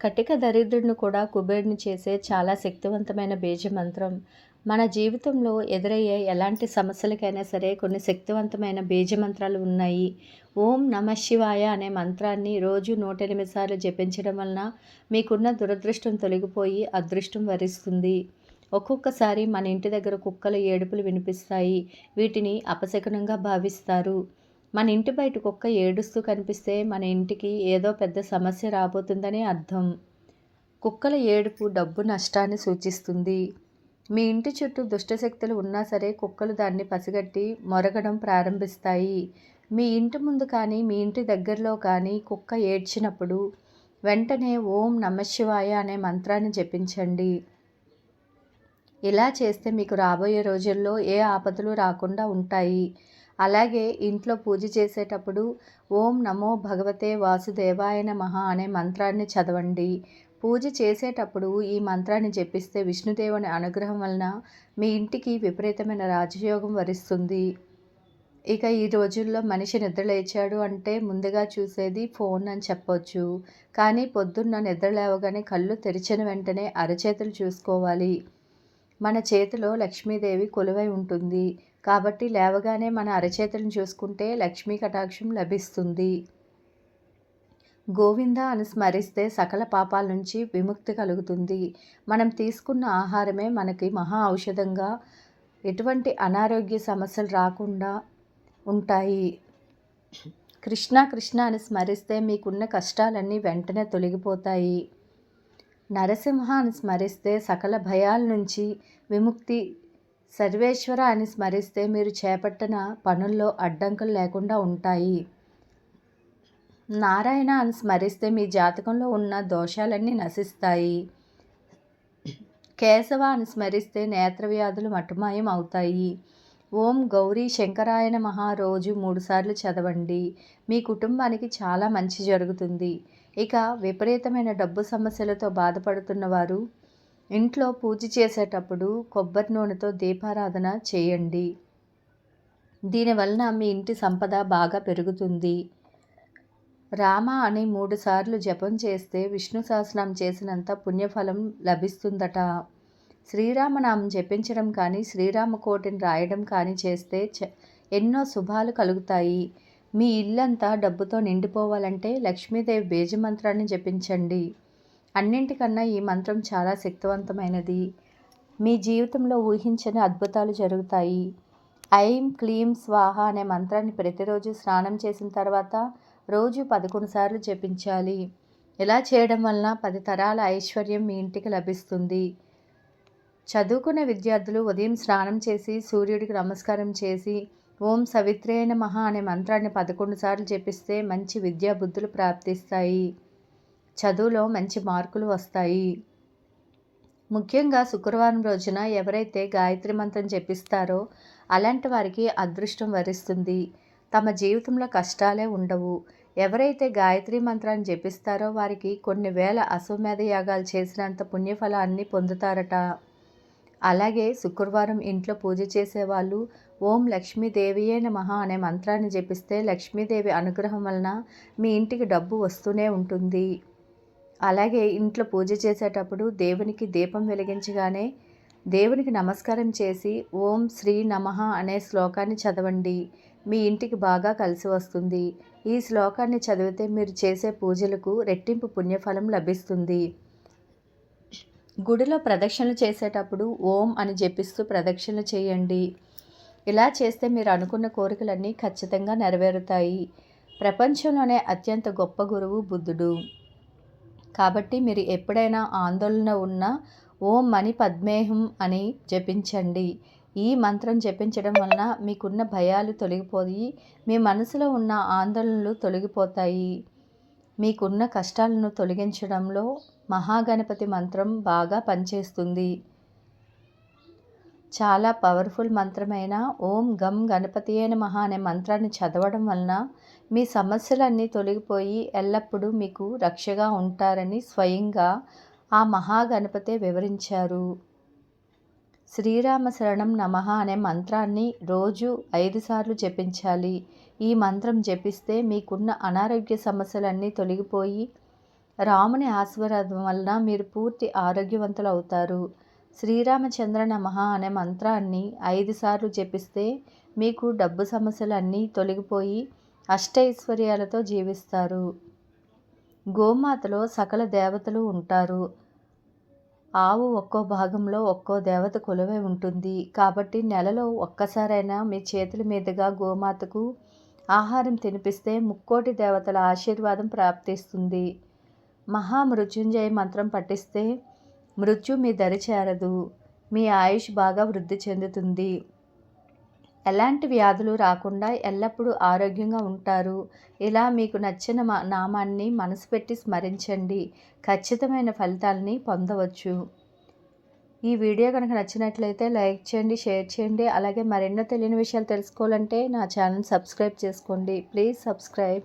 కటిక దరిద్రుడిని కూడా కుబేరుని చేసే చాలా శక్తివంతమైన బీజమంత్రం. మన జీవితంలో ఎదురయ్యే ఎలాంటి సమస్యలకైనా సరే కొన్ని శక్తివంతమైన బీజమంత్రాలు ఉన్నాయి. ఓం నమఃశివాయ అనే మంత్రాన్ని రోజు 108 సార్లు జపించడం వలన మీకున్న దురదృష్టం తొలగిపోయి అదృష్టం వరిస్తుంది. ఒక్కొక్కసారి మన ఇంటి దగ్గర కుక్కల ఏడుపులు వినిపిస్తాయి. వీటిని అపశకునంగా భావిస్తారు. మన ఇంటి బయట కుక్క ఏడుస్తూ కనిపిస్తే మన ఇంటికి ఏదో పెద్ద సమస్య రాబోతుందని అర్థం. కుక్కల ఏడుపు డబ్బు నష్టాన్ని సూచిస్తుంది. మీ ఇంటి చుట్టూ దుష్టశక్తులు ఉన్నా సరే కుక్కలు దాన్ని పసిగట్టి మొరగడం ప్రారంభిస్తాయి. మీ ఇంటి ముందు కానీ మీ ఇంటి దగ్గరలో కానీ కుక్క ఏడ్చినప్పుడు వెంటనే ఓం నమఃశివాయ అనే మంత్రాన్ని జపించండి. ఇలా చేస్తే మీకు రాబోయే రోజుల్లో ఏ ఆపదలు రాకుండా ఉంటాయి. అలాగే ఇంట్లో పూజ చేసేటప్పుడు ఓం నమో భగవతే వాసుదేవాయ నమః అనే మంత్రాన్ని చదవండి. పూజ చేసేటప్పుడు ఈ మంత్రాన్ని జపిస్తే విష్ణుదేవుని అనుగ్రహం వలన మీ ఇంటికి విపరీతమైన రాజయోగం వరిస్తుంది. ఇక ఈ రోజుల్లో మనిషి నిద్రలేచాడు అంటే ముందుగా చూసేది ఫోన్ అని చెప్పొచ్చు. కానీ పొద్దున్న నిద్ర లేవగానే కళ్ళు తెరిచిన వెంటనే అరచేతులు చూసుకోవాలి. మన చేతిలో లక్ష్మీదేవి కొలువై ఉంటుంది. కాబట్టి లేవగానే మన అరచేతులను చూసుకుంటే లక్ష్మీ కటాక్షం లభిస్తుంది. గోవింద అని స్మరిస్తే సకల పాపాల నుంచి విముక్తి కలుగుతుంది. మనం తీసుకున్న ఆహారమే మనకి మహా ఔషధంగా ఎటువంటి అనారోగ్య సమస్యలు రాకుండా ఉంటాయి. కృష్ణ కృష్ణ అని స్మరిస్తే మీకున్న కష్టాలన్నీ వెంటనే తొలగిపోతాయి. నరసింహ అని స్మరిస్తే సకల భయాల నుంచి విముక్తి. సర్వేశ్వర అని స్మరిస్తే మీరు చేపట్టిన పనుల్లో అడ్డంకులు లేకుండా ఉంటాయి. నారాయణ అని స్మరిస్తే మీ జాతకంలో ఉన్న దోషాలన్నీ నశిస్తాయి. కేశవ అని స్మరిస్తే నేత్రవ్యాధులు మటుమాయం అవుతాయి. ఓం గౌరీ శంకరాయ నమః రోజు 3 సార్లు చదవండి. మీ కుటుంబానికి చాలా మంచి జరుగుతుంది. ఇక విపరీతమైన డబ్బు సమస్యలతో బాధపడుతున్న వారు ఇంట్లో పూజ చేసేటప్పుడు కొబ్బరి నూనెతో దీపారాధన చేయండి. దీనివలన మీ ఇంటి సంపద బాగా పెరుగుతుంది. రామ అని 3 సార్లు జపం చేస్తే విష్ణు సహస్రనామం చేసినంత పుణ్యఫలం లభిస్తుందట. శ్రీరామనామం జపించడం కానీ శ్రీరామకోటిని రాయడం కానీ చేస్తే ఎన్నో శుభాలు కలుగుతాయి. మీ ఇల్లంతా డబ్బుతో నిండిపోవాలంటే లక్ష్మీదేవి బీజమంత్రాన్ని జపించండి. అన్నింటికన్నా ఈ మంత్రం చాలా శక్తివంతమైనది. మీ జీవితంలో ఊహించని అద్భుతాలు జరుగుతాయి. ఐం క్లీం స్వాహ అనే మంత్రాన్ని ప్రతిరోజు స్నానం చేసిన తర్వాత రోజు 11 సార్లు జపించాలి. ఇలా చేయడం వలన 10 తరాల ఐశ్వర్యం మీ ఇంటికి లభిస్తుంది. చదువుకునే విద్యార్థులు ఉదయం స్నానం చేసి సూర్యుడికి నమస్కారం చేసి ఓం సవిత్రే నమః అనే మంత్రాన్ని 11 సార్లు జపిస్తే మంచి విద్యా బుద్ధులు ప్రాప్తిస్తాయి. చదువులో మంచి మార్కులు వస్తాయి. ముఖ్యంగా శుక్రవారం రోజున ఎవరైతే గాయత్రి మంత్రం జపిస్తారో అలాంటి వారికి అదృష్టం వరిస్తుంది. తమ జీవితంలో కష్టాలే ఉండవు. ఎవరైతే గాయత్రి మంత్రాన్ని జపిస్తారో వారికి కొన్ని వేల అశ్వమేధ యాగాలు చేసినంత పుణ్యఫలాన్ని పొందుతారట. అలాగే శుక్రవారం ఇంట్లో పూజ చేసేవాళ్ళు ఓం లక్ష్మీదేవియే నమః అనే మంత్రాన్ని జపిస్తే లక్ష్మీదేవి అనుగ్రహం వలన మీ ఇంటికి డబ్బు వస్తూనే ఉంటుంది. అలాగే ఇంట్లో పూజ చేసేటప్పుడు దేవునికి దీపం వెలిగించగానే దేవునికి నమస్కారం చేసి ఓం శ్రీ నమః అనే శ్లోకాన్ని చదవండి. మీ ఇంటికి బాగా కలిసి వస్తుంది. ఈ శ్లోకాన్ని చదివితే మీరు చేసే పూజలకు రెట్టింపు పుణ్యఫలం లభిస్తుంది. గుడిలో ప్రదక్షిణలు చేసేటప్పుడు ఓం అని జపిస్తూ ప్రదక్షిణలు చేయండి. ఇలా చేస్తే మీరు అనుకున్న కోరికలన్నీ ఖచ్చితంగా నెరవేరుతాయి. ప్రపంచంలోనే అత్యంత గొప్ప గురువు బుద్ధుడు. కాబట్టి మీరు ఎప్పుడైనా ఆందోళన ఉన్నా ఓం మణి పద్మేహం అని జపించండి. ఈ మంత్రం జపించడం వలన మీకున్న భయాలు తొలగిపోయి మీ మనసులో ఉన్న ఆందోళనలు తొలగిపోతాయి. మీకున్న కష్టాలను తొలగించడంలో మహాగణపతి మంత్రం బాగా పనిచేస్తుంది. చాలా పవర్ఫుల్ మంత్రమైన ఓం గం గణపతియే నమః అనే మంత్రాన్ని చదవడం వలన మీ సమస్యలన్నీ తొలగిపోయి ఎల్లప్పుడూ మీకు రక్షగా ఉంటారని స్వయంగా ఆ మహాగణపతే వివరించారు. శ్రీరామ శరణం నమః అనే మంత్రాన్ని రోజు 5 సార్లు జపించాలి. ఈ మంత్రం జపిస్తే మీకున్న అనారోగ్య సమస్యలన్నీ తొలగిపోయి రాముని ఆశీర్వాదం వలన మీరు పూర్తి ఆరోగ్యవంతులు అవుతారు. శ్రీరామచంద్ర నమః అనే మంత్రాన్ని 5 సార్లు జపిస్తే మీకు డబ్బు సమస్యలన్నీ తొలగిపోయి అష్టైశ్వర్యాలతో జీవిస్తారు. గోమాతలో సకల దేవతలు ఉంటారు. ఆవు ఒక్కో భాగంలో ఒక్కో దేవత కొలువై ఉంటుంది. కాబట్టి నెలలో ఒక్కసారైనా మీ చేతుల మీదుగా గోమాతకు ఆహారం తినిపిస్తే ముక్కోటి దేవతల ఆశీర్వాదం ప్రాప్తిస్తుంది. మహామృత్యుంజయ మంత్రం పఠిస్తే మృత్యు మీ దరి చేరదు. మీ ఆయుష్ బాగా వృద్ధి చెందుతుంది. ఎలాంటి వ్యాధులు రాకుండా ఎల్లప్పుడూ ఆరోగ్యంగా ఉంటారు. ఇలా మీకు నచ్చిన నామాన్ని మనసు పెట్టి స్మరించండి. ఖచ్చితమైన ఫలితాలని పొందవచ్చు. ఈ వీడియో కనుక నచ్చినట్లయితే లైక్ చేయండి, షేర్ చేయండి. అలాగే మరెన్నో తెలియని విషయాలు తెలుసుకోవాలంటే నా ఛానల్ సబ్స్క్రైబ్ చేసుకోండి. Please subscribe.